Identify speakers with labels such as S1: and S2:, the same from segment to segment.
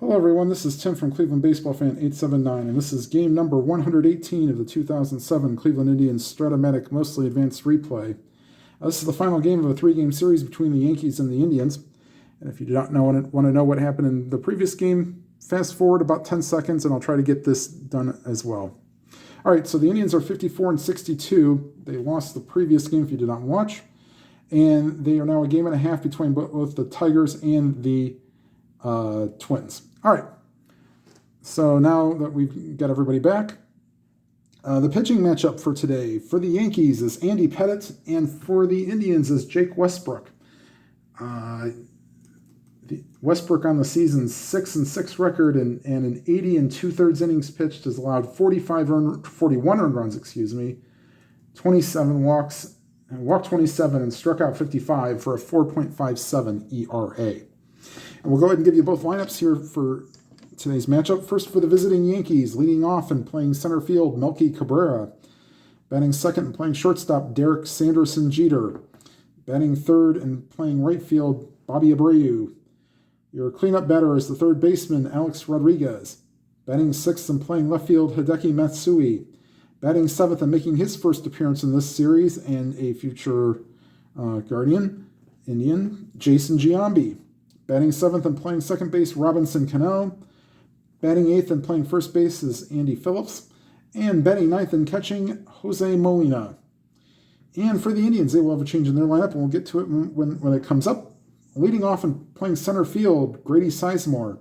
S1: Hello everyone, this is Tim from Cleveland Baseball Fan 879, and this is game number 118 of the 2007 Cleveland Indians Stratomatic Mostly Advanced Replay. This is the final game of a three-game series between the Yankees and the Indians. And if you do not want to know what happened in the previous game, fast forward about 10 seconds and I'll try to get this done as well. All right, so the Indians are 54-62. They lost the previous game if you did not watch. And they are now a game and a half between both the Tigers and the Twins. All right, so now that we've got everybody back, the pitching matchup for today for the Yankees is Andy Pettitte, and for the Indians is Jake Westbrook. Westbrook on the season 6-6 record and an 80 2/3 innings pitched has allowed 41 earned runs, 27 walks, walked 27 and struck out 55 for a 4.57 ERA. And we'll go ahead and give you both lineups here for today's matchup. First for the visiting Yankees, leading off and playing center field, Melky Cabrera. Batting second and playing shortstop, Derek Sanderson Jeter. Batting third and playing right field, Bobby Abreu. Your cleanup batter is the third baseman, Alex Rodriguez. Batting sixth and playing left field, Hideki Matsui. Batting seventh and making his first appearance in this series and a future Indian, Jason Giambi. Batting seventh and playing second base, Robinson Cano. Batting eighth and playing first base is Andy Phillips. And batting ninth and catching, Jose Molina. And for the Indians, they will have a change in their lineup, and we'll get to it when it comes up. Leading off and playing center field, Grady Sizemore.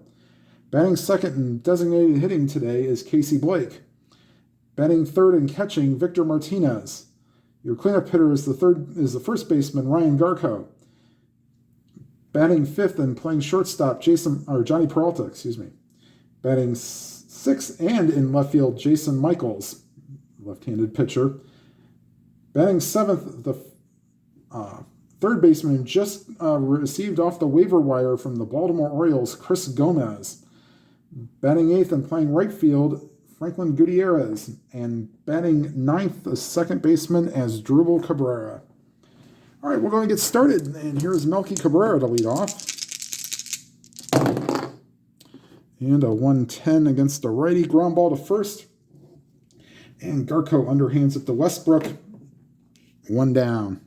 S1: Batting second and designated hitting today is Casey Blake. Batting third and catching, Victor Martinez. Your cleanup hitter is the first baseman, Ryan Garco. Batting fifth and playing shortstop, Johnny Peralta, Batting sixth and in left field, Jason Michaels, left-handed pitcher. Batting seventh, the third baseman just received off the waiver wire from the Baltimore Orioles, Chris Gomez. Batting eighth and playing right field, Franklin Gutierrez. And batting ninth, the second baseman, as Drupal Cabrera. All right, we're going to get started, and here's Melky Cabrera to lead off. And a 1-10 against a righty, ground ball to first. And Garco underhands it to Westbrook. One down.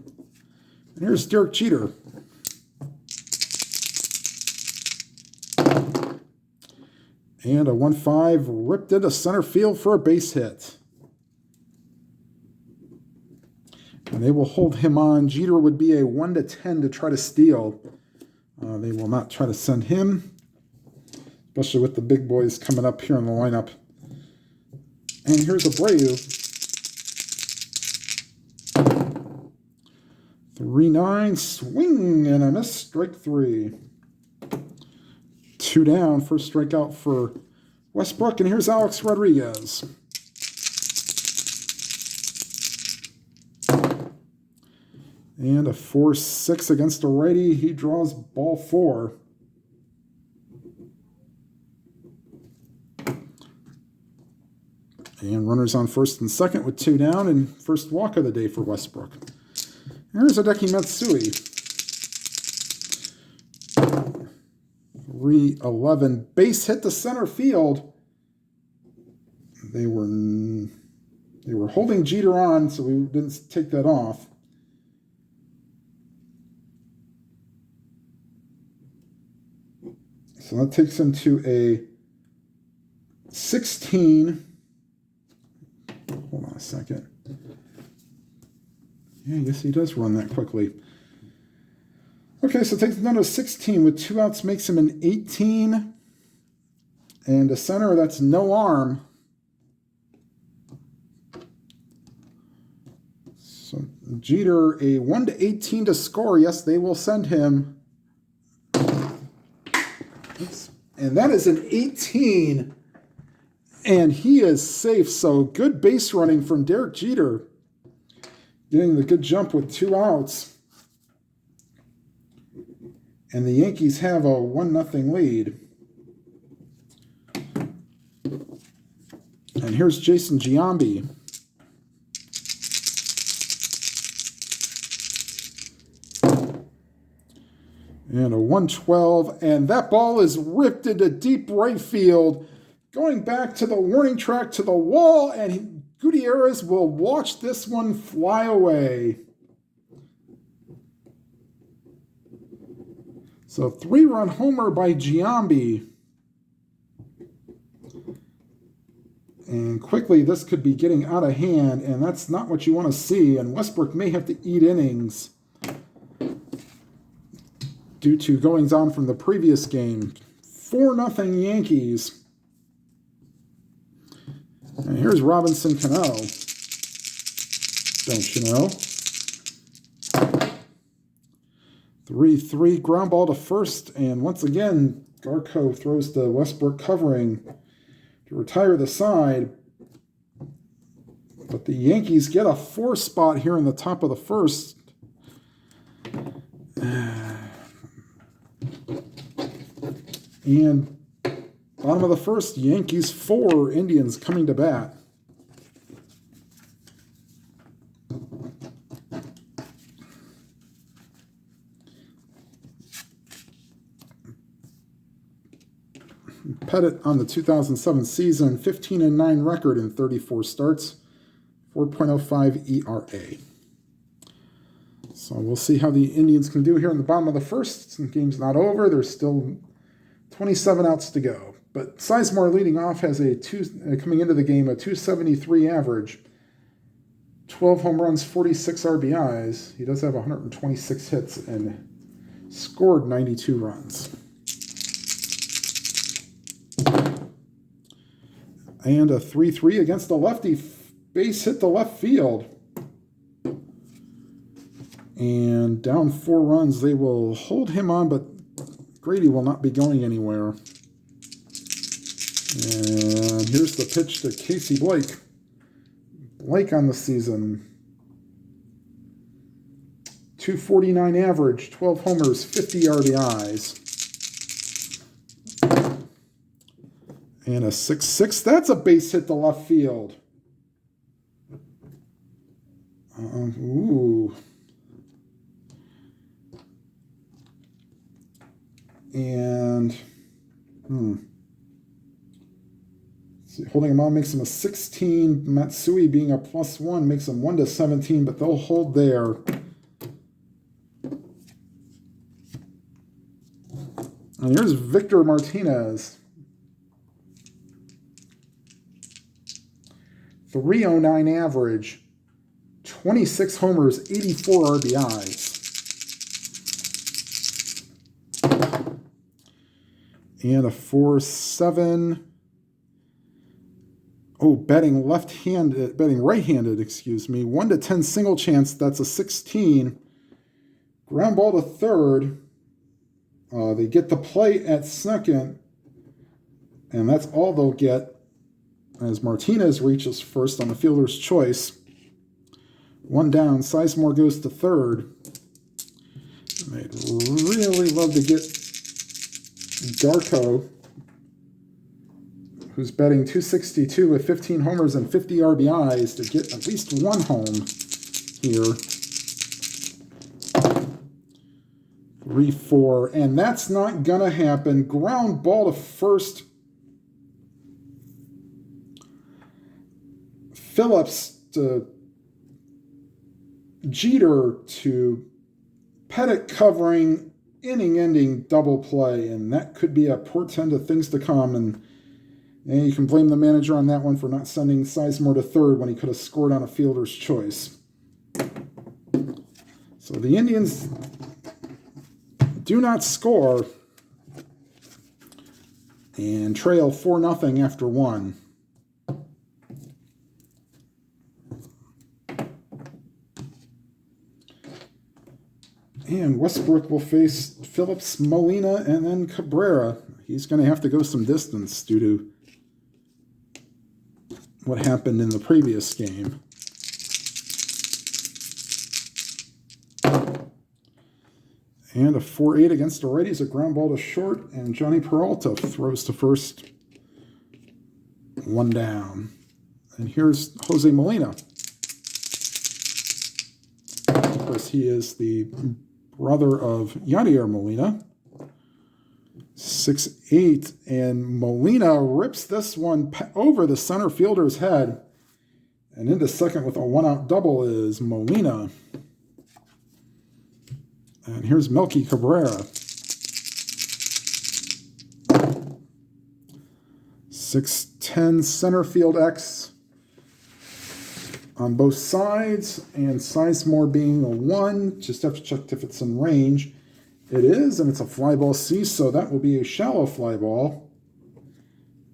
S1: And here's Derek Jeter. And a 1-5 ripped into center field for a base hit. And they will hold him on. Jeter would be a 1-10 to try to steal. They will not try to send him, especially with the big boys coming up here in the lineup. And here's Abreu. 3-9, swing and a miss, strike three. Two down, first strikeout for Westbrook. And here's Alex Rodriguez. And a 4-6 against a righty. He draws ball four. And runners on first and second with two down, and first walk of the day for Westbrook. Here's Hideki Matsui. 3-11 base hit to center field. They were holding Jeter on, so we didn't take that off. So that takes him to a 16. Hold on a second. Yeah, I guess he does run that quickly. Okay, so it takes him down to a 16 with two outs, makes him an 18. And a center, that's no arm. So Jeter, a 1-18 to score. Yes, they will send him. And that is an 18. And he is safe. So good base running from Derek Jeter. Getting the good jump with two outs. And the Yankees have a 1-0 lead. And here's Jason Giambi. And a 112, and that ball is ripped into deep right field, going back to the warning track to the wall, and Gutierrez will watch this one fly away. So 3-run homer by Giambi. And quickly, this could be getting out of hand, and that's not what you want to see. And Westbrook may have to eat innings due to goings on from the previous game. 4-0 Yankees. And here's Robinson Cano. Don't you know? 3-3 ground ball to first. And once again, Garco throws the Westbrook covering to retire the side. But the Yankees get a 4 spot here in the top of the first. And bottom of the first, Yankees 4, Indians coming to bat. Pettitte on the 2007 season, 15-9 record in 34 starts, 4.05 ERA. So we'll see how the Indians can do here in the bottom of the first. The game's not over. There's still 27 outs to go. But Sizemore leading off has coming into the game, a 273 average, 12 home runs, 46 RBIs. He does have 126 hits and scored 92 runs. And a 3-3 against the lefty. Base hit to left field. And down 4 runs, they will hold him on, but Grady will not be going anywhere. And here's the pitch to Casey Blake. Blake on the season. 249 average, 12 homers, 50 RBIs. And a 6-6. That's a base hit to left field. Ooh. And holding him on makes him a 16. Matsui being a +1 makes him 1-17, but they'll hold there. And here's Victor Martinez. 309 average, 26 homers, 84 RBIs. And a 4-7. Oh, betting right-handed, 1-10 single chance, that's a 16. Ground ball to third. They get the play at second, and that's all they'll get as Martinez reaches first on the fielder's choice. 1 down, Sizemore goes to third. They'd really love to get Garco, who's batting .262 with 15 homers and 50 RBIs, to get at least 1 home here. 3-4, and that's not gonna happen. Ground ball to first. Phillips to Jeter to Pettitte covering, inning-ending double play, and that could be a portent of things to come. And you can blame the manager on that one for not sending Sizemore to third when he could have scored on a fielder's choice. So the Indians do not score and trail 4-0 after 1. And Westbrook will face Phillips, Molina, and then Cabrera. He's going to have to go some distance due to what happened in the previous game. And a 4-8 against the righties, a ground ball to short, and Johnny Peralta throws to first. 1 down. And here's Jose Molina. Of course, he is the brother of Yadier Molina. 6'8", and Molina rips this one over the center fielder's head. And into second with a one-out double is Molina. And here's Melky Cabrera. 6'10", center field X on both sides, and Sizemore being a 1. Just have to check if it's in range. It is, and it's a fly ball C, so that will be a shallow fly ball.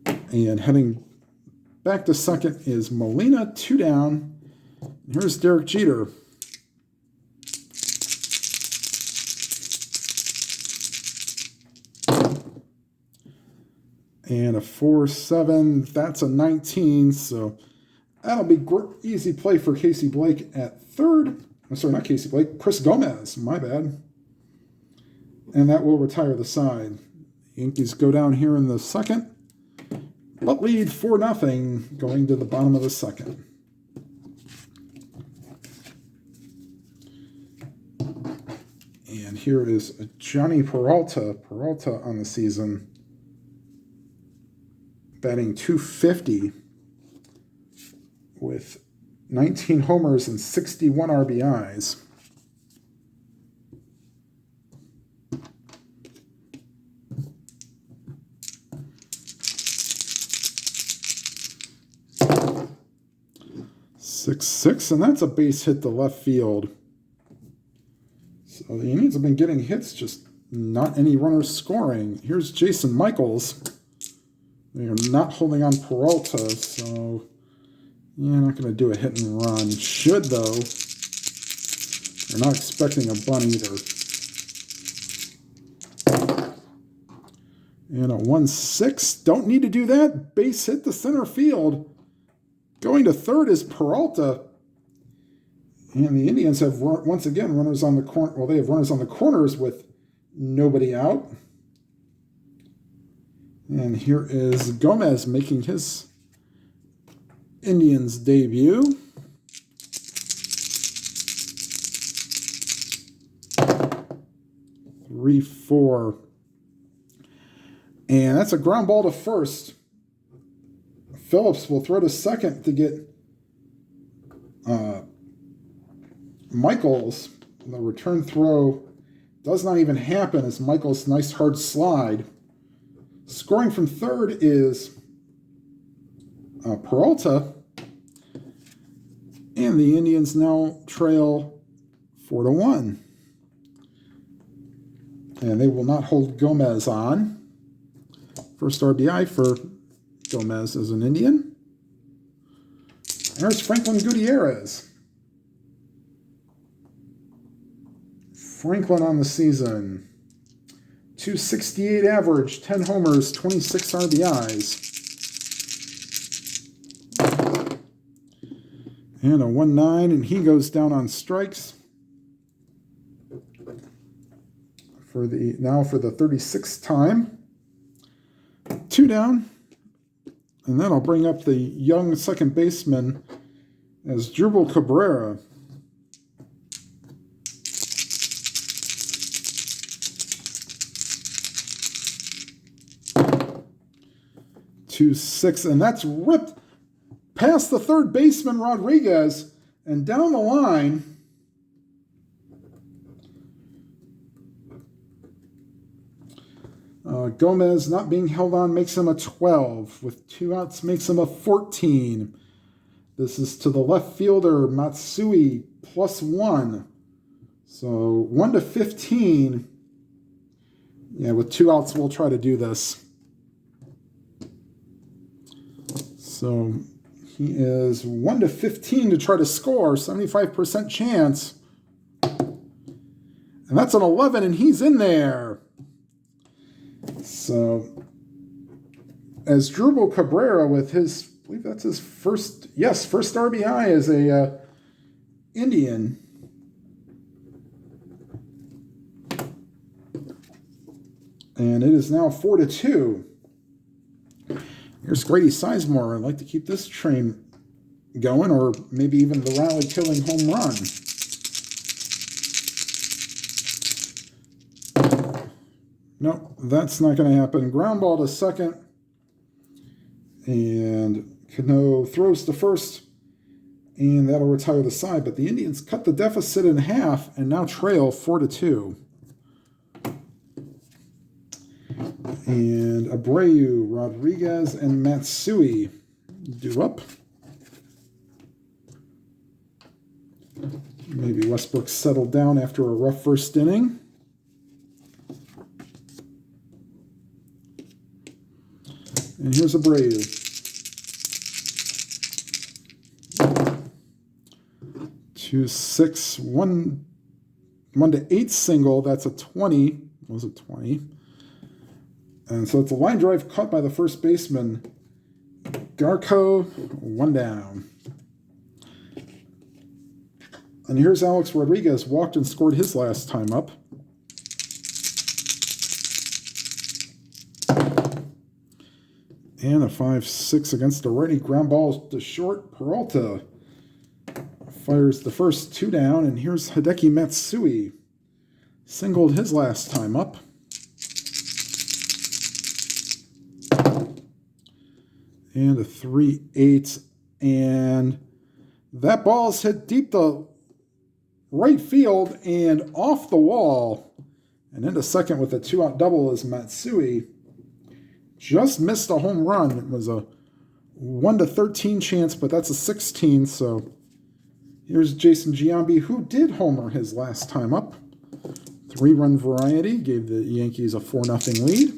S1: And heading back to second is Molina, 2 down. Here's Derek Jeter. And a 4-7, that's a 19, so that'll be easy play for Casey Blake at third. I'm sorry, not Casey Blake, Chris Gomez, my bad. And that will retire the side. Yankees go down here in the second, but lead 4-0 going to the bottom of the second. And here is Johnny Peralta. Peralta on the season, batting .250 with 19 homers and 61 RBIs. .6'6", and that's a base hit to left field. So the Indians have been getting hits, just not any runners scoring. Here's Jason Michaels. They are not holding on Peralta, so yeah, not going to do a hit and run. Should, though. They're not expecting a bunt either. And a 1-6. Don't need to do that. Base hit to center field. Going to third is Peralta. And the Indians have, once again, runners on the corner. Well, they have runners on the corners with nobody out. And here is Gomez making his Indians debut. Three, 4. And that's a ground ball to first. Phillips will throw to second to get Michaels. The return throw does not even happen as Michaels' nice hard slide. Scoring from third is Peralta. And the Indians now trail 4-1. And they will not hold Gomez on. First RBI for Gomez as an Indian. There's Franklin Gutierrez. Franklin on the season. .268 average, 10 homers, 26 RBIs. And a 1-9, and he goes down on strikes. For the 36th time. 2 down. And then I'll bring up the young second baseman as Jubal Cabrera. .26, and that's ripped past the third baseman Rodriguez and down the line. Gomez not being held on makes him a 12. With 2 outs makes him a 14. This is to the left fielder, Matsui, +1. So 1-15. Yeah, with 2 outs, we'll try to do this. So he is 1-15 to try to score, 75% chance. And that's an 11, and he's in there. So, as Jubal Cabrera with his, I believe that's his first RBI as a Indian. And it is now 4-2. Here's Grady Sizemore. I'd like to keep this train going, or maybe even the rally-killing home run. No, that's not going to happen. Ground ball to second. And Cano throws to first. And that'll retire the side. But the Indians cut the deficit in half and now trail 4-2. And Abreu, Rodriguez, and Matsui due up. Maybe Westbrook settled down after a rough first inning. And here's Abreu. 2-6, 1-8 single. That's a 20. Was it 20? And so it's a line drive caught by the first baseman. Garco, 1 down. And here's Alex Rodriguez, walked and scored his last time up. And a 5-6 against the righty. Ground ball to short. Peralta fires the first 2 down. And here's Hideki Matsui. Singled his last time up. And a 3-8. And that ball's hit deep to right field and off the wall. And into second with a 2-out double is Matsui. Just missed a home run. It was a 1-13 chance, but that's a 16. So here's Jason Giambi, who did homer his last time up. 3-run variety, gave the Yankees a 4-0 lead.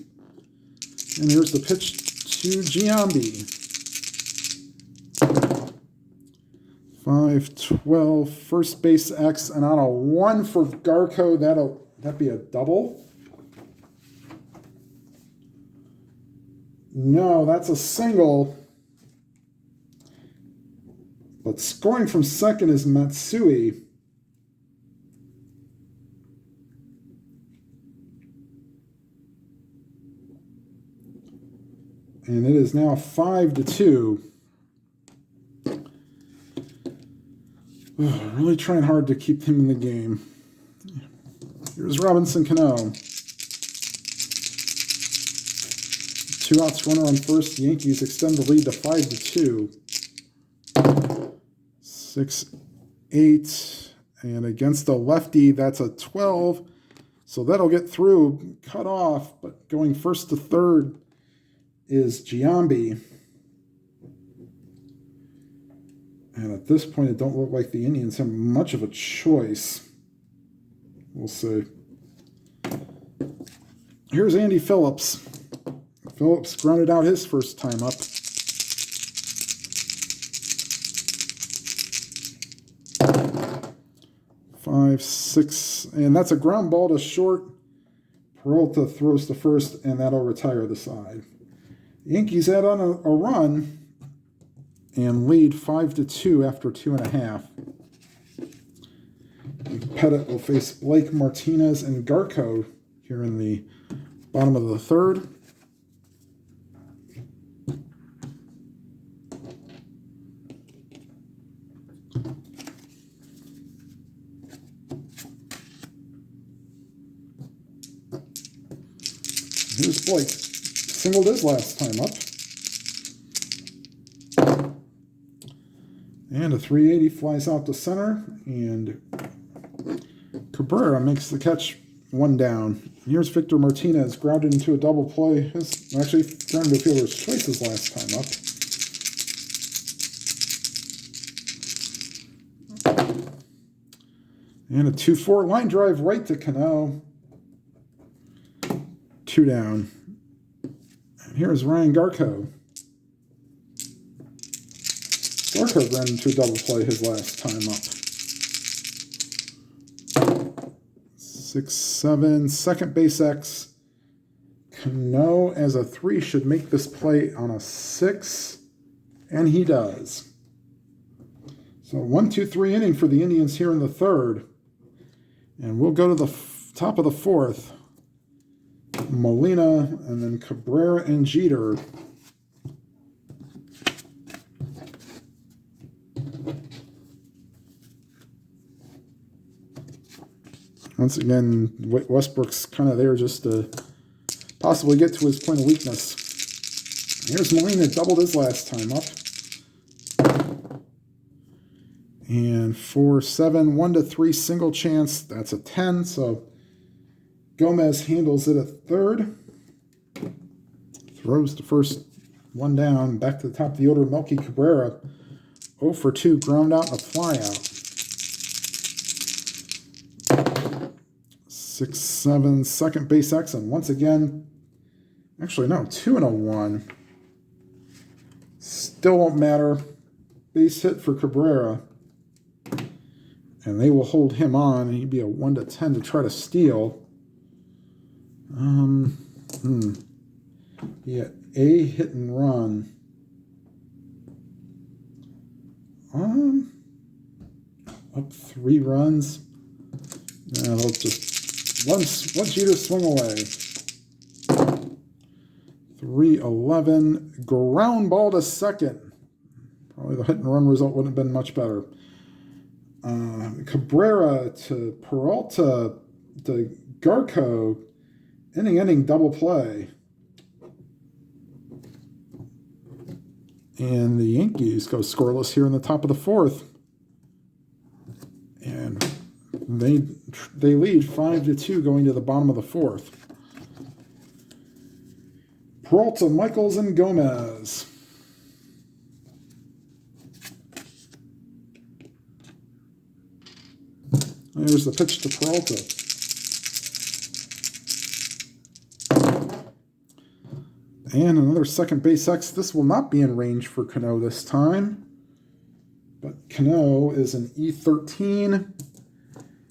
S1: And here's the pitch to Giambi. 5-12, first base X, and on a 1 for Garco, that'd be a double. No, that's a single. But scoring from second is Matsui. And it is now 5-2. Really trying hard to keep him in the game. Here's Robinson Cano. 2 outs, runner on first. The Yankees extend the lead to 5-2. 6-8. And against the lefty, that's a 12. So that'll get through. Cut off, but going first to third is Giambi. And at this point, it don't look like the Indians have much of a choice. We'll see. Here's Andy Phillips. Phillips grounded out his first time up. Five, 6, and that's a ground ball to short. Peralta throws to first, and that'll retire the side. The Yankees add on a run and lead 5-2 after 2.5. Pettitte will face Blake, Martinez, and Garco here in the bottom of the third. Here's Blake. Singled his last time up. And a 380 flies out to center, and Cabrera makes the catch, 1 down. Here's Victor Martinez, grounded into a double play. Actually, grounded to fielder's choice his last time up. And a 2-4 line drive right to Cano. 2 down. And here's Ryan Garco. Garco ran into a double play his last time up. 6-7, second base X. Cano as a 3 should make this play on a 6, and he does. So 1-2-3 inning for the Indians here in the third. And we'll go to the top of the fourth. Molina, and then Cabrera and Jeter. Once again, Westbrook's kind of there just to possibly get to his point of weakness. Here's Molina, doubled his last time up. And 4-7, 1-3 single chance. That's a 10. So Gomez handles it at third. Throws the first one down. Back to the top of the order, Melky Cabrera. 0 for 2, ground out and a fly out. 6-7, second base X, and once again, actually no, 2 and a 1. Still won't matter. Base hit for Cabrera. And they will hold him on, and he'd be a 1-10 to try to steal. Yeah, a hit and run. Up 3 runs. Yeah, they'll just one Jeter swing away. 3-11, ground ball to second. Probably the hit and run result wouldn't have been much better. Cabrera to Peralta to Garco, inning double play. And the Yankees go scoreless here in the top of the 4th. And they lead 5-2 going to the bottom of the 4th. Peralta, Michaels, and Gomez. There's the pitch to Peralta. And another second base X. This will not be in range for Cano this time. But Cano is an E13,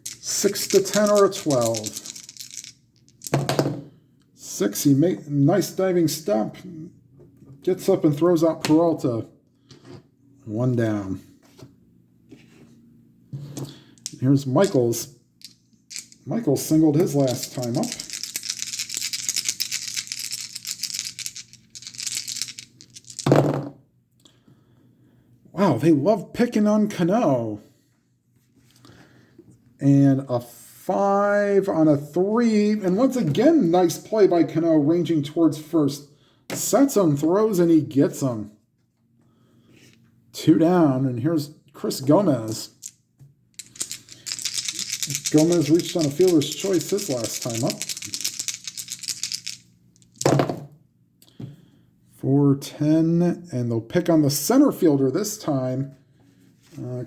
S1: 6-10 or a 12. 6, he made nice diving step. Gets up and throws out Peralta. 1 down. Here's Michaels. Michaels singled his last time up. Wow, they love picking on Cano. And a 5 on a 3. And once again, nice play by Cano, ranging towards first. Sets him, throws, and he gets him. 2 down, and here's Chris Gomez. Gomez reached on a fielder's choice his last time up. 4-10, and they'll pick on the center fielder this time.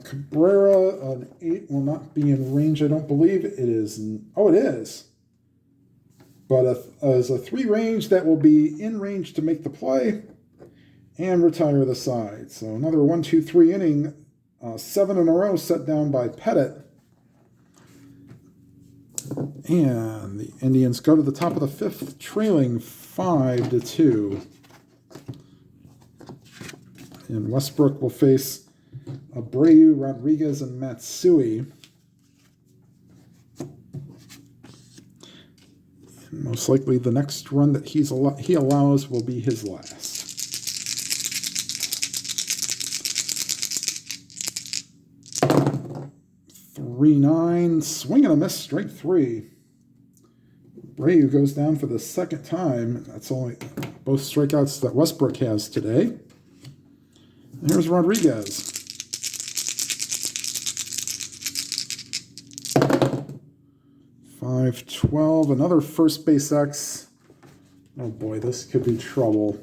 S1: Cabrera, an 8 will not be in range, I don't believe. It is. Oh, it is. But as a 3 range, that will be in range to make the play and retire the side. So another 1-2-3 inning, 7 in a row set down by Pettitte. And the Indians go to the top of the 5th, trailing 5-2. And Westbrook will face Abreu, Rodriguez, and Matsui. And most likely the next run that he allows will be his last. 3-9, swing and a miss, strike 3. Abreu goes down for the second time. That's only both strikeouts that Westbrook has today. And here's Rodriguez. 5-12, another first base X. Oh boy, this could be trouble.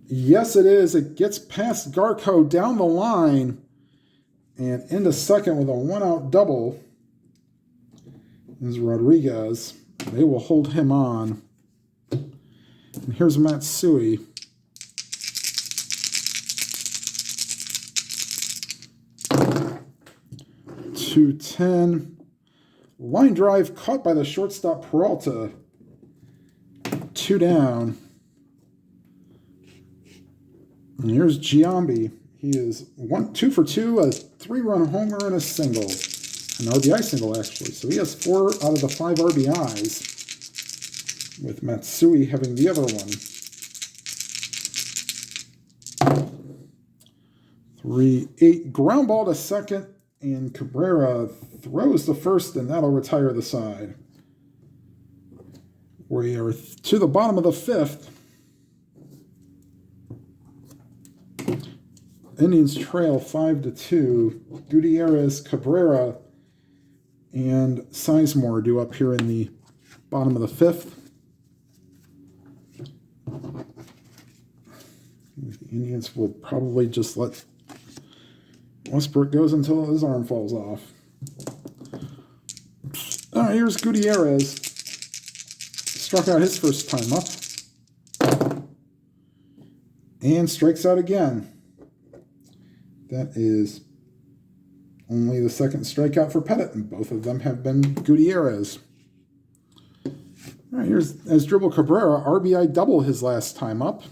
S1: Yes, it is. It gets past Garco down the line and into second with a 1-out double. Is Rodriguez. They will hold him on. And here's Matsui. .210. Line drive caught by the shortstop Peralta. 2 down. And here's Giambi. He is 2 for 2, a 3-run homer and a single. An RBI single, actually. So he has 4 out of the 5 RBIs, with Matsui having the other one. 3-8, ground ball to second, and Cabrera throws the first, and that'll retire the side. We are to the bottom of the fifth. Indians trail 5-2. Gutierrez, Cabrera, and Sizemore due up here in the bottom of the fifth. The Indians will probably just let Westbrook goes until his arm falls off. All right, here's Gutierrez. Struck out his first time up. And strikes out again. That is only the second strikeout for Pettitte, and both of them have been Gutierrez. All right, here's Asdrubal Cabrera, RBI double his last time up.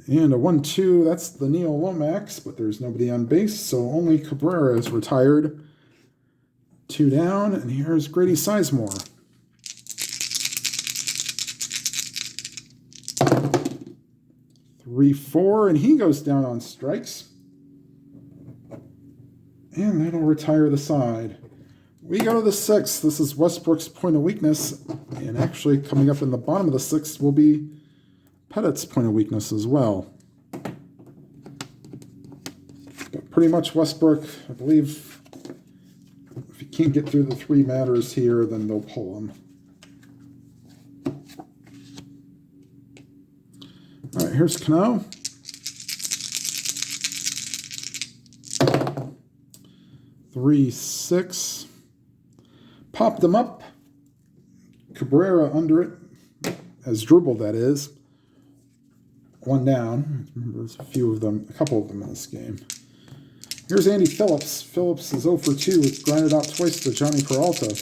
S1: And a 1-2, that's the Neil Lomax, but there's nobody on base, so only Cabrera is retired. 2 down, and here's Grady Sizemore. Three, 4, and he goes down on strikes. And that'll retire the side. We go to the 6th. This is Westbrook's point of weakness, and actually coming up in the bottom of the 6th will be Pettitte's point of weakness as well. But pretty much Westbrook, I believe, if he can't get through the 3 matters here, then they'll pull him. All right, here's Cano. Three, 6. Popped him up. Cabrera under it. Asdrubal, that is. 1 down. Remember, there's a couple of them in this game. Here's Andy Phillips. Phillips is 0 for 2. Grounded out twice to Johnny Peralta.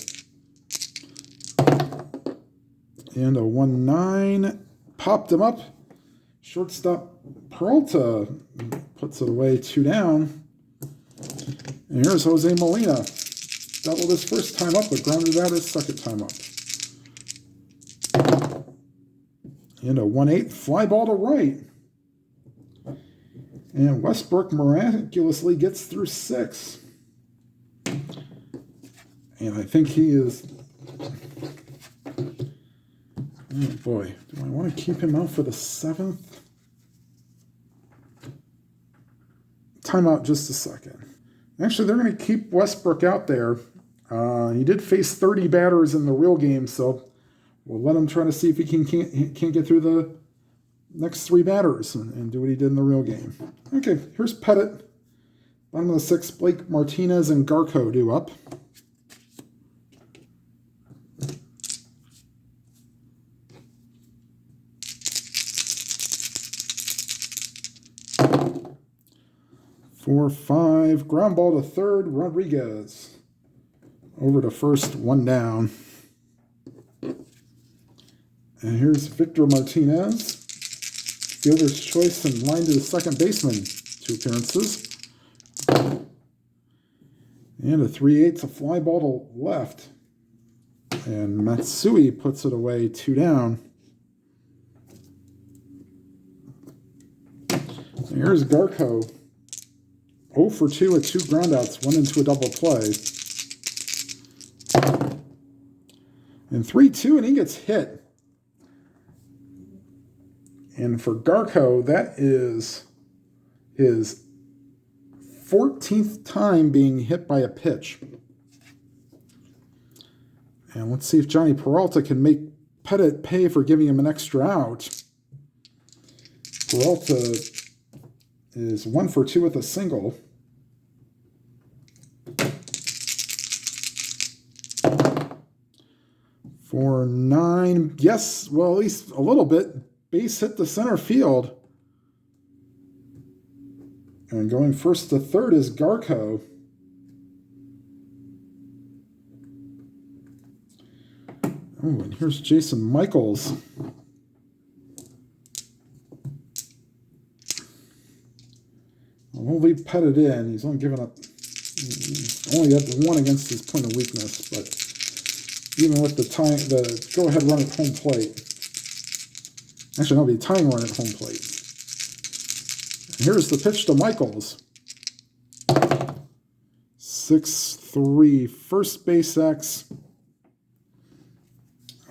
S1: And a 1-9. Popped him up. Shortstop Peralta puts it away, 2 down. And here's Jose Molina. Doubled his first time up, but grounded out his second time up. And a 1-8 fly ball to right. And Westbrook miraculously gets through 6. And I think he is... Oh boy, do I want to keep him out for the 7th? Timeout just a second. Actually, they're going to keep Westbrook out there. He did face 30 batters in the real game, so we'll let him try to see if he can't get through the next 3 batters and do what he did in the real game. Okay, here's Pettitte. Bottom of the 6th, Blake Martinez and Garco due up. Four, 5, ground ball to third, Rodriguez. Over to first, 1 down. And here's Victor Martinez. Fielder's choice and line to the second baseman. 2 appearances. And a 3/8, a fly ball to left. And Matsui puts it away, 2 down. And here's Garco. 0 for 2 with 2 groundouts, 1 into a double play. And 3-2, and he gets hit. And for Garco, that is his 14th time being hit by a pitch. And let's see if Johnny Peralta can make Pettitte pay for giving him an extra out. Peralta is 1 for 2 with a single. For 9, yes, well, at least a little bit. Base hit to center field. And going first to third is Garco. Oh, and here's Jason Michaels. We'll leave Pettitte in. He's only given up, only had 1 against his point of weakness, but even with the go-ahead run at home plate. Actually, no, it'll be a tying run at home plate. And here's the pitch to Michaels. 6-3. First base X.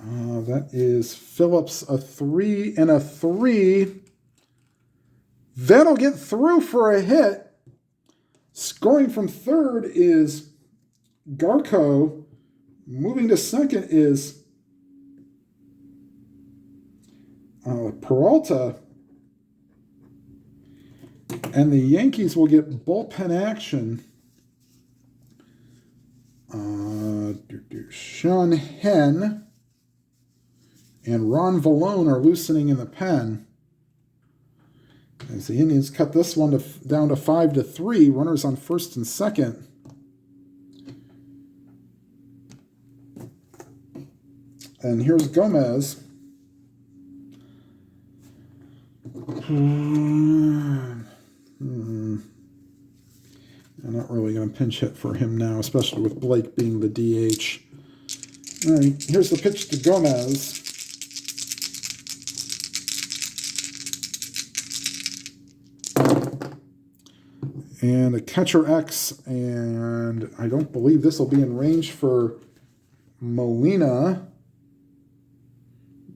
S1: That is Phillips, a 3 and a 3. That'll get through for a hit. Scoring from third is Garco. Moving to second is Peralta. And the Yankees will get bullpen action. Sean Henn and Ron Vallone are loosening in the pen. As the Indians cut this one down to 5-3. Runners on first and second. And here's Gomez. I'm not really going to pinch hit for him now, especially with Blake being the DH. All right, here's the pitch to Gomez. And a catcher X, and I don't believe this will be in range for Molina.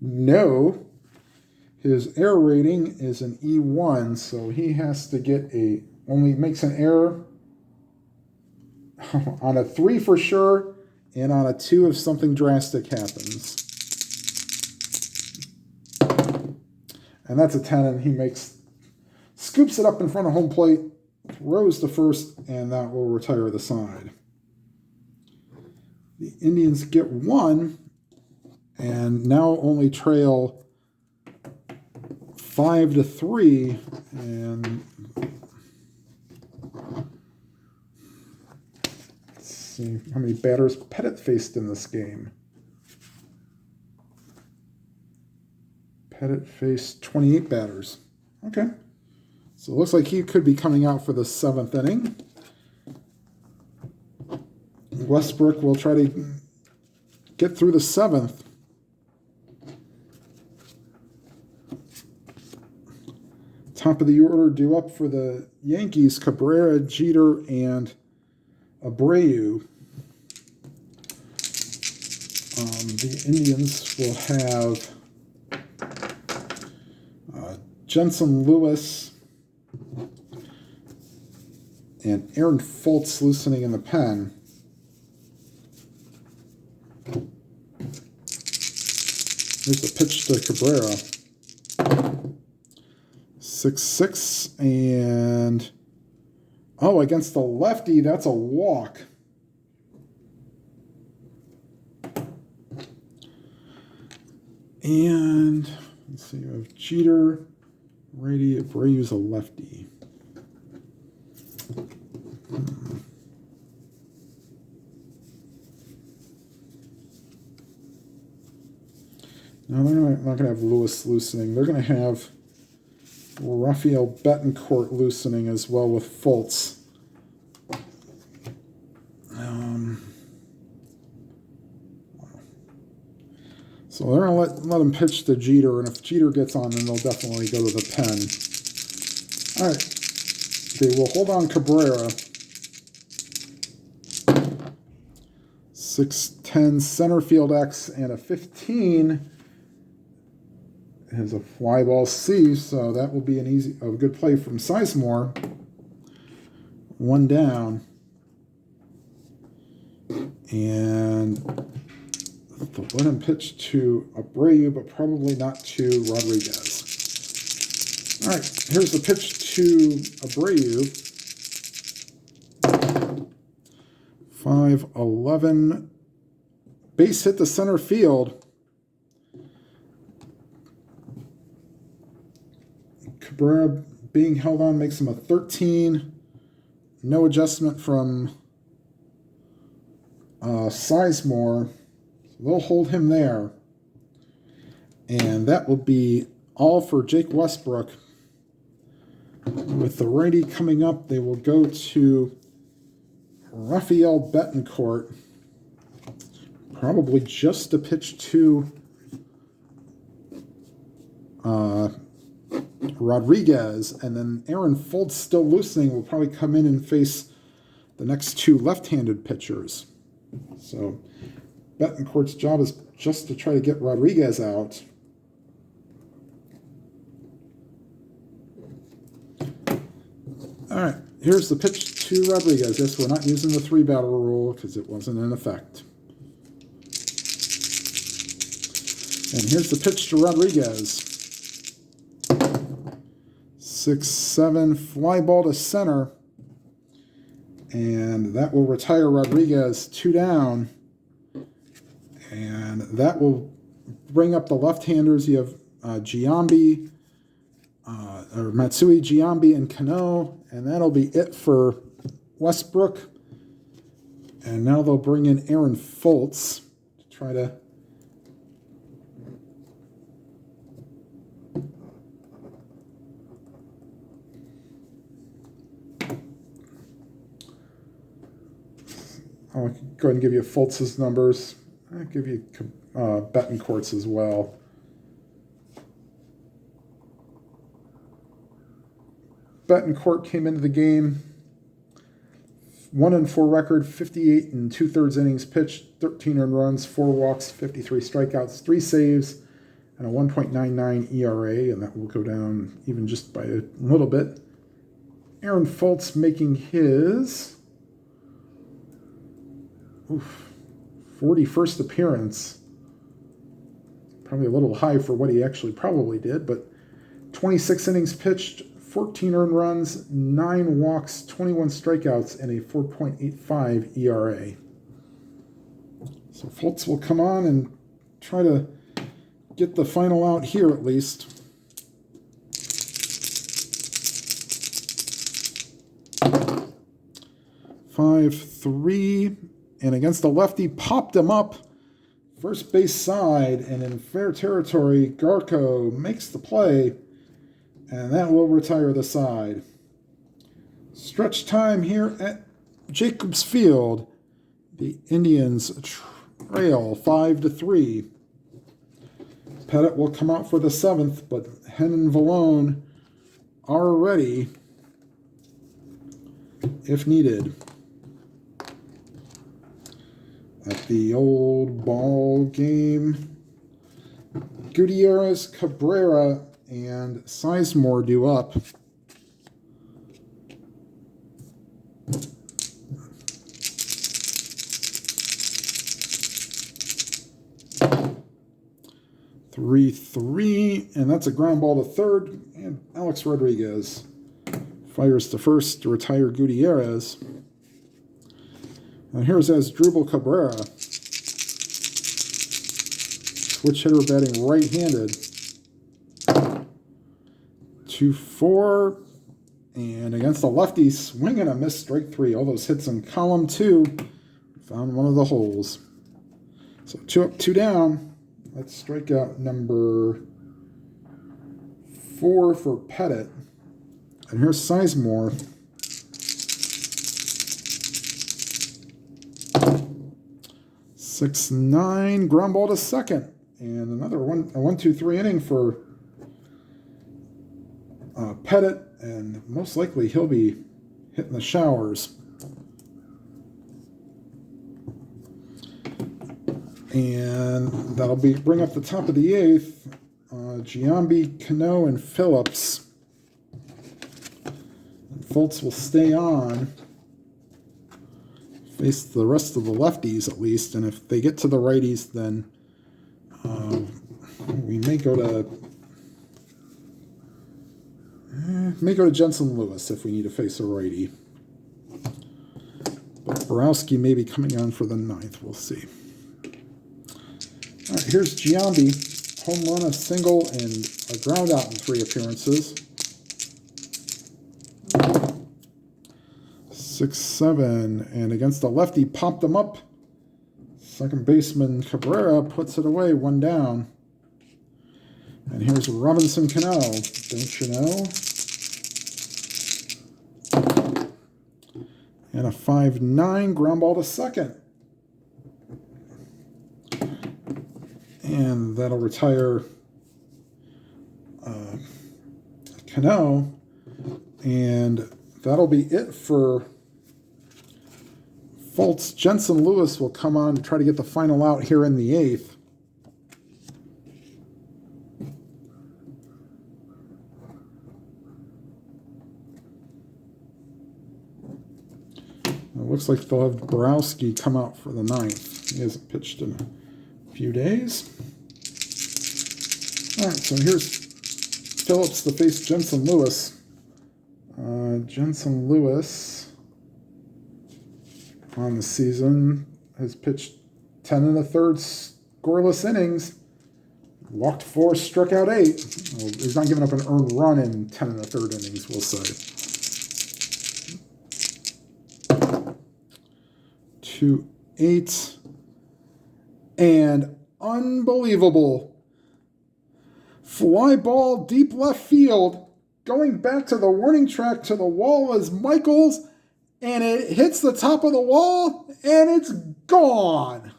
S1: No. His error rating is an E1, so he has to get only makes an error on a 3 for sure, and on a 2 if something drastic happens. And that's a 10, and he scoops it up in front of home plate, throws to first, and that will retire the side. The Indians get 1, and now only trail 5-3, and let's see how many batters Pettitte faced in this game. Pettitte faced 28 batters. Okay. So it looks like he could be coming out for the 7th inning. Westbrook will try to get through the 7th. Top of the order due up for the Yankees, Cabrera, Jeter, and Abreu. The Indians will have Jensen Lewis and Aaron Foltz loosening in the pen. Here's the pitch to Cabrera. 6-6, and against the lefty, that's a walk. And let's see, we have Jeter, righty, Abreu's a lefty. Now they're not going to have Lewis loosening. They're going to have Rafael Betancourt loosening as well with Foltz. So they're going to let him pitch to Jeter, and if Jeter gets on, then they'll definitely go to the pen. All right. They will hold on Cabrera. 6-10 center field X, and a 15 is a fly ball C, so that will be a good play from Sizemore. 1 down. And they'll let him pitch to Abreu, but probably not to Rodriguez. All right, here's the pitch to Abreu. 5-11. Base hit to center field. Cabrera being held on makes him a 13. No adjustment from Sizemore. So they'll hold him there. And that will be all for Jake Westbrook. With the righty coming up, they will go to Rafael Betancourt. Probably just to pitch to Rodriguez, and then Aaron Foltz, still loosening, will probably come in and face the next two left-handed pitchers. So Betancourt's job is just to try to get Rodriguez out. All right, here's the pitch to Rodriguez. Yes, we're not using the 3-batter rule because it wasn't in effect. And here's the pitch to Rodriguez. 6-7 fly ball to center. And that will retire Rodriguez 2 down. And that will bring up the left-handers. You have Giambi, or Matsui, Giambi, and Cano. And that'll be it for Westbrook. And now they'll bring in Aaron Foltz to try to I'll go ahead and give you Foltz's numbers. I'll give you Betancourt's as well. Betancourt came into the game 1-4 record, 58 2/3 innings pitched, 13 earned runs, 4 walks, 53 strikeouts, 3 saves, and a 1.99 ERA, and that will go down even just by a little bit. Aaron Foltz making his 41st appearance. Probably a little high for what he actually probably did, but 26 innings pitched, 14 earned runs, 9 walks, 21 strikeouts, and a 4.85 ERA. So Foltz will come on and try to get the final out here at least. "5-3, and against the lefty, popped him up first base side, and in fair territory, Garco makes the play, and that will retire the side. Stretch time here at Jacobs Field. The Indians trail 5-3. Pettitte will come out for the 7th, but Hen and Vallone are ready if needed. At the old ball game, Gutierrez, Cabrera, and Sizemore due up. "3-3, and that's a ground ball to third, and Alex Rodriguez fires to first to retire Gutierrez. And here's Asdrubal Cabrera, switch hitter batting right-handed. 2-4, and against the lefty, swing and a miss, strike 3. All those hits in column 2, found one of the holes. So 2 up, 2 down. That's strikeout number 4 for Pettitte. And here's Sizemore. 6-9, ground ball to second, and another 1-2-3 inning for Pettitte, and most likely he'll be hitting the showers. And that'll bring up the top of the 8th. Giambi, Cano, and Phillips. And Foltz will stay on. Face the rest of the lefties at least, and if they get to the righties, then we may go to Jensen Lewis if we need to face a righty. But Borowski may be coming on for the 9th. We'll see. All right, here's Giambi, home run, a single, and a ground out in 3 appearances. 6-7, and against the lefty, popped him up. Second baseman Cabrera puts it away, 1 down. And here's Robinson Cano, don't you know? And a 5-9 ground ball to second. And that'll retire Cano. And that'll be it for Fultz, Jensen Lewis will come on to try to get the final out here in the 8th. It looks like they'll have Borowski come out for the 9th. He hasn't pitched in a few days. All right, so here's Phillips to face Jensen Lewis. Jensen Lewis on the season has pitched 10 1/3 scoreless innings, walked 4, struck out 8. Well, he's not giving up an earned run in 10 1/3 innings, we'll say. 2-8, and unbelievable fly ball deep left field. Going back to the warning track to the wall is Michaels, and it hits the top of the wall, and it's gone.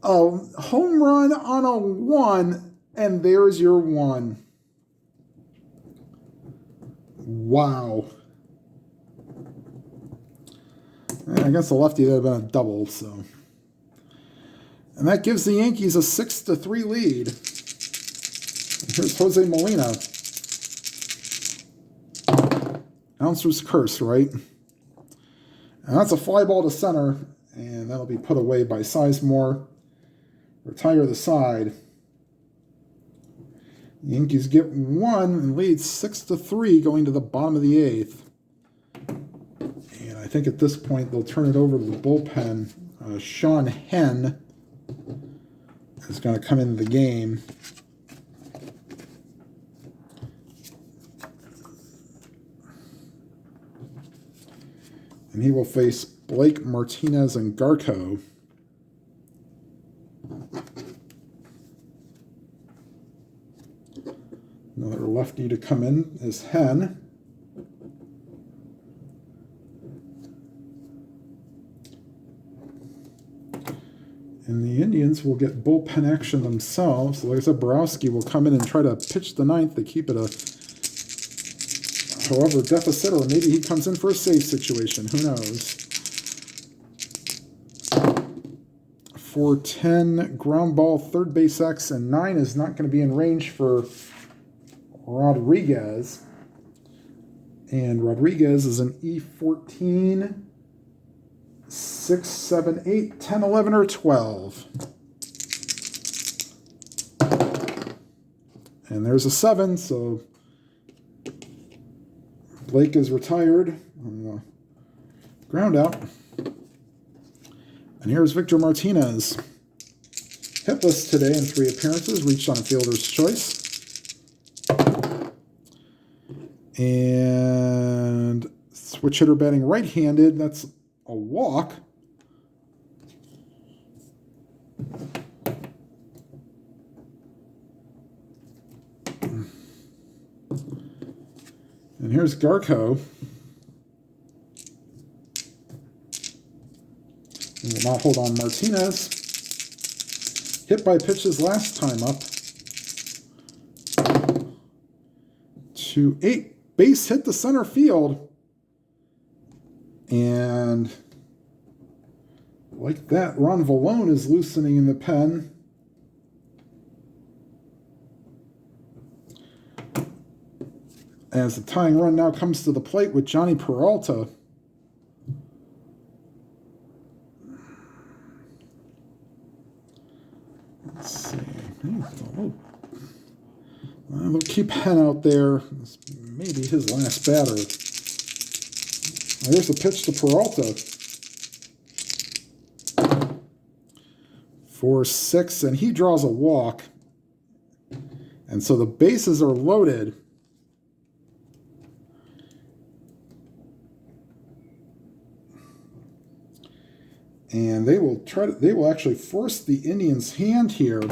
S1: A home run on a 1, and there's your 1. Wow. Against the lefty, that would have been a double, so. And that gives the Yankees a 6-3 lead. And here's Jose Molina. Announcer's curse, right? And that's a fly ball to center, and that'll be put away by Sizemore. Retire the side. The Yankees get 1 and lead 6-3 going to the bottom of the 8th. And I think at this point they'll turn it over to the bullpen. Sean Henn is going to come into the game. And he will face Blake, Martinez, and Garco. Another lefty to come in is Henn. And the Indians will get bullpen action themselves. Like I said, Borowski will come in and try to pitch the 9th to keep it a however deficit, or maybe he comes in for a save situation. Who knows? 4-10 ground ball, third base X, and 9 is not going to be in range for Rodriguez. And Rodriguez is an E14, 6, 7, 8, 10, 11, or 12. And there's a 7, so Blake is retired on the ground out. And here's Victor Martinez. Hitless today in 3 appearances, reached on a fielder's choice. And switch hitter batting right-handed. That's a walk. And here's Garco. And will not hold on Martinez. Hit by pitches last time up. 2-8. Base hit to center field. And like that, Ron Vallone is loosening in the pen. As the tying run now comes to the plate with Johnny Peralta. Let's see. We'll keep Henn out there. This may be his last batter. There's the pitch to Peralta. 4-6, and he draws a walk. And so the bases are loaded. And they will actually force the Indians' hand here.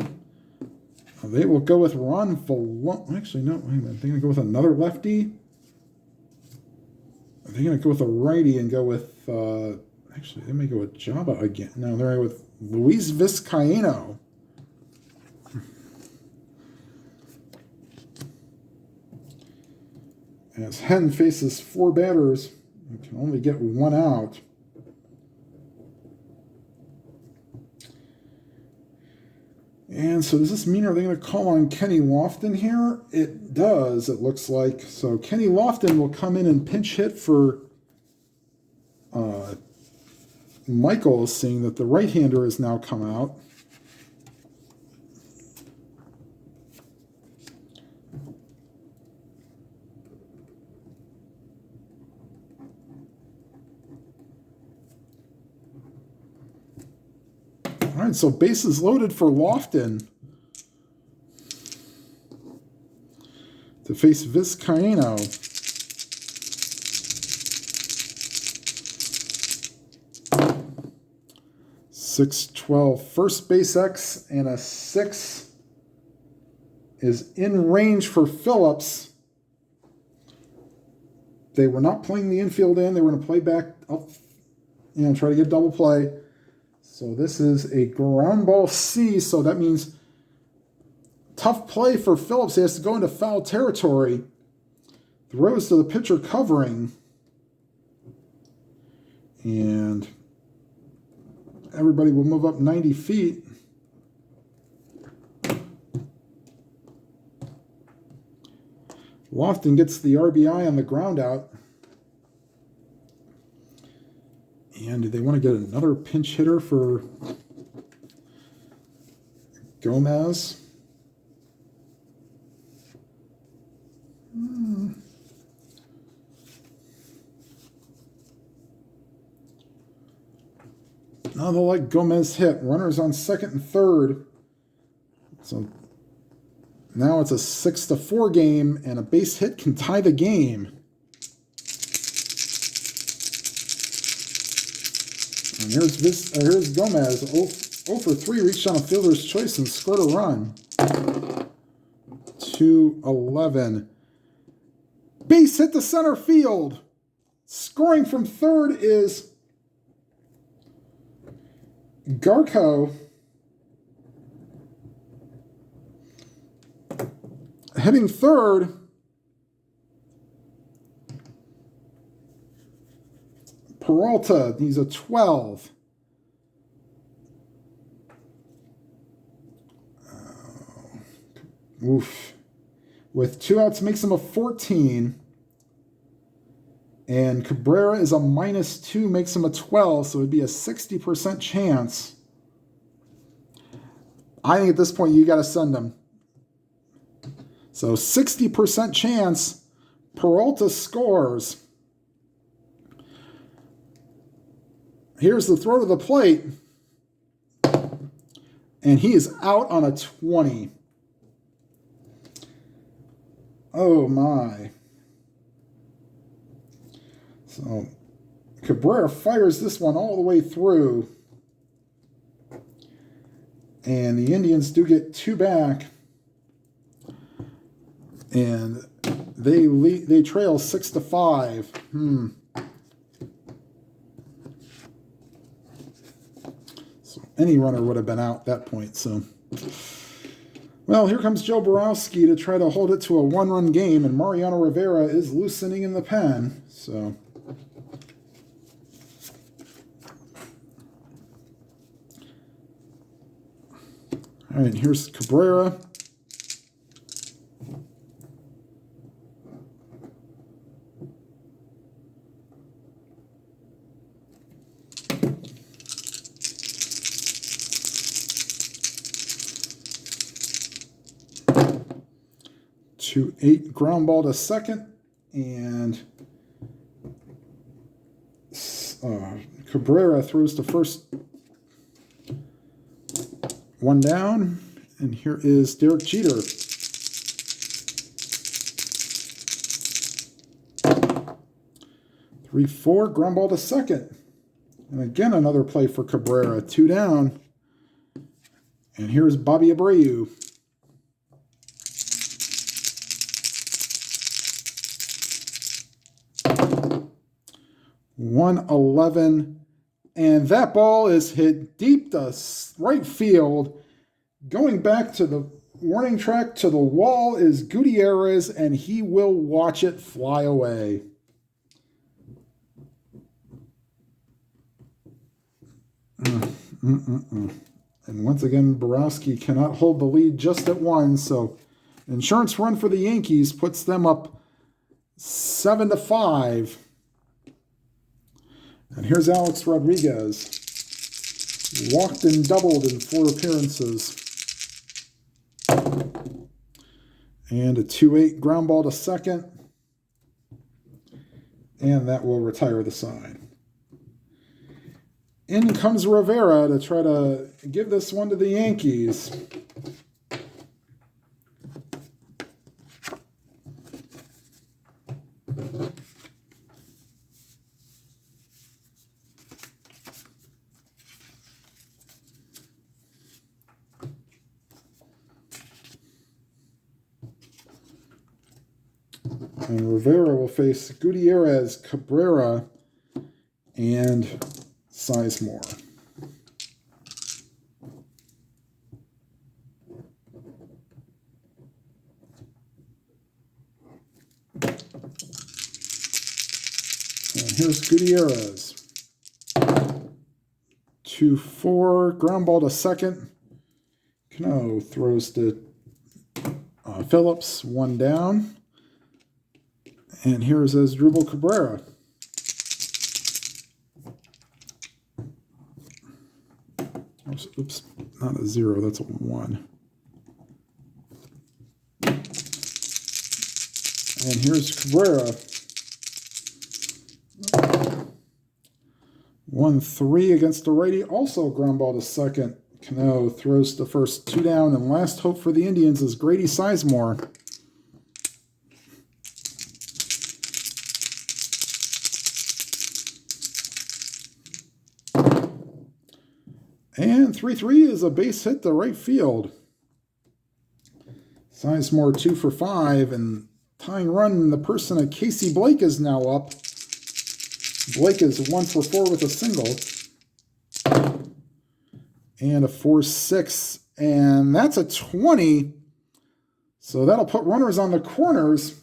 S1: They will go with Ron Vallone. Actually, no, wait a minute. They're going to go with another lefty. Are they going to go with a righty and go with, actually, they may go with Jabba again. No, they're going with Luis Vizcaíno. As Henn faces 4 batters, and can only get 1 out. And so does this mean, are they going to call on Kenny Lofton here? It does, it looks like. So Kenny Lofton will come in and pinch hit for Michael, seeing that the right-hander has now come out. All right, so bases loaded for Lofton to face Vizcaino. .612 first base X and a 6 is in range for Phillips. They were not playing the infield in. They were going to play back up, try to get double play. So this is a ground ball C, so that means tough play for Phillips. He has to go into foul territory. Throws to the pitcher covering. And everybody will move up 90 feet. Lofton gets the RBI on the ground out. And do they want to get another pinch hitter for Gomez? Now they'll let Gomez hit. Runners on second and third. So now it's a 6-4 game, and a base hit can tie the game. And here's Gomez. 0 for 3, reached on a fielder's choice and scored a run. 2-11. Base hit to center field. Scoring from third is Garco. Hitting third, Peralta. He's a 12. Oof. With 2 outs makes him a 14. And Cabrera is a -2, makes him a 12, so it'd be a 60% chance. I think at this point you got to send him. So 60% chance Peralta scores. Here's the throw to the plate. And he is out on a 20. Oh my. So Cabrera fires this one all the way through. And the Indians do get 2 back. And they trail 6-5. So any runner would have been out at that point. So, well, here comes Joe Borowski to try to hold it to a 1-run game, and Mariano Rivera is loosening in the pen. So, all right, here's Cabrera. To 8, ground ball to second, and Cabrera throws to first. 1 down, and here is Derek Jeter. Three, 4, ground ball to second, and again another play for Cabrera. 2 down, and here's Bobby Abreu. 111, and that ball is hit deep to right field. Going back to the warning track to the wall is Gutierrez, and he will watch it fly away. And once again, Borowski cannot hold the lead just at 1. So insurance run for the Yankees puts them up 7-5. And here's Alex Rodriguez. Walked and doubled in 4 appearances. And a 2-8 ground ball to second. And that will retire the side. In comes Rivera to try to give this one to the Yankees. And Rivera will face Gutierrez, Cabrera, and Sizemore. And here's Gutierrez. 2-4, ground ball to second. Cano throws to Phillips, 1 down. And here's Asdrubal Cabrera. Oops, not a 0, that's a 1. And here's Cabrera. 1-3 against the righty, also ground ball to second. Cano throws the first 2 down, and last hope for the Indians is Grady Sizemore. And 3-3 is a base hit to right field. Sizemore 2 for 5, and tying run, the person of Casey Blake is now up. Blake is 1 for 4 with a single. And a 4-6, and that's a 20. So that'll put runners on the corners.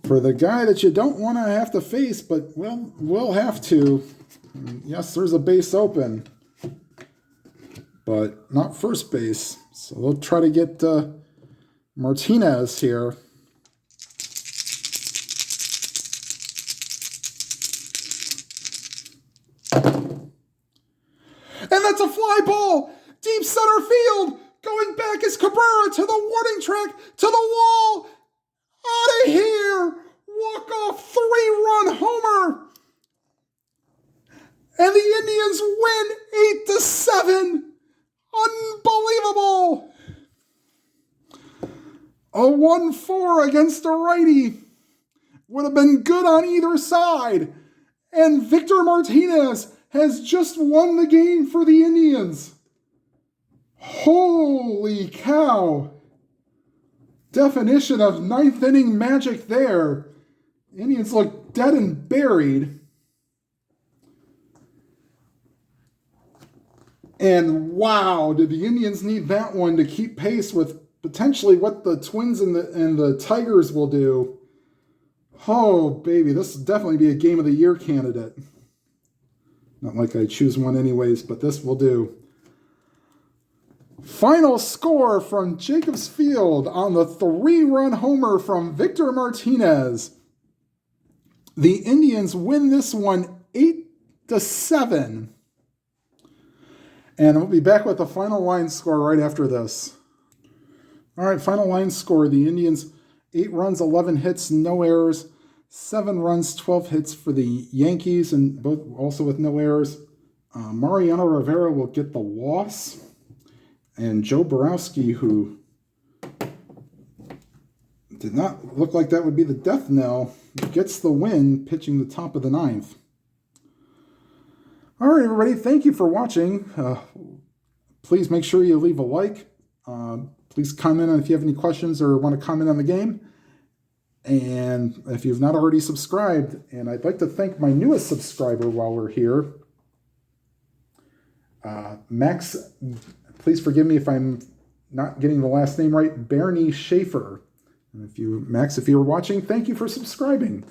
S1: For the guy that you don't want to have to face, but will have to. Yes, there's a base open, but not first base. So they'll try to get Martinez here. And that's a fly ball! Deep center field! Going back is Cabrera to the warning track, to the wall! Out of here! Walk-off 3-run homer! And the Indians win 8-7! Unbelievable! A 1-4 against a righty would have been good on either side. And Victor Martinez has just won the game for the Indians. Holy cow. Definition of 9th inning magic there. Indians look dead and buried. And wow, did the Indians need that one to keep pace with potentially what the Twins and the Tigers will do. Oh, baby, this will definitely be a Game of the Year candidate. Not like I choose one anyways, but this will do. Final score from Jacobs Field on the 3-run homer from Victor Martinez. The Indians win this one 8-7. And we'll be back with the final line score right after this. All right, final line score. The Indians, 8 runs, 11 hits, no errors. 7 runs, 12 hits for the Yankees, and both also with no errors. Mariano Rivera will get the loss. And Joe Borowski, who did not look like that would be the death knell, gets the win, pitching the top of the 9th. All right, everybody, thank you for watching. Please make sure you leave a like. Please comment on if you have any questions or want to comment on the game. And if you've not already subscribed, and I'd like to thank my newest subscriber while we're here, Max, please forgive me if I'm not getting the last name right, Bernie Schaefer. And Max, if you were watching, thank you for subscribing.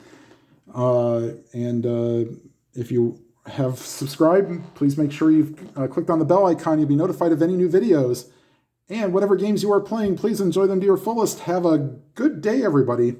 S1: If you have subscribed, please make sure you've clicked on the bell icon. You'll be notified of any new videos. And whatever games you are playing, please enjoy them to your fullest. Have a good day, everybody.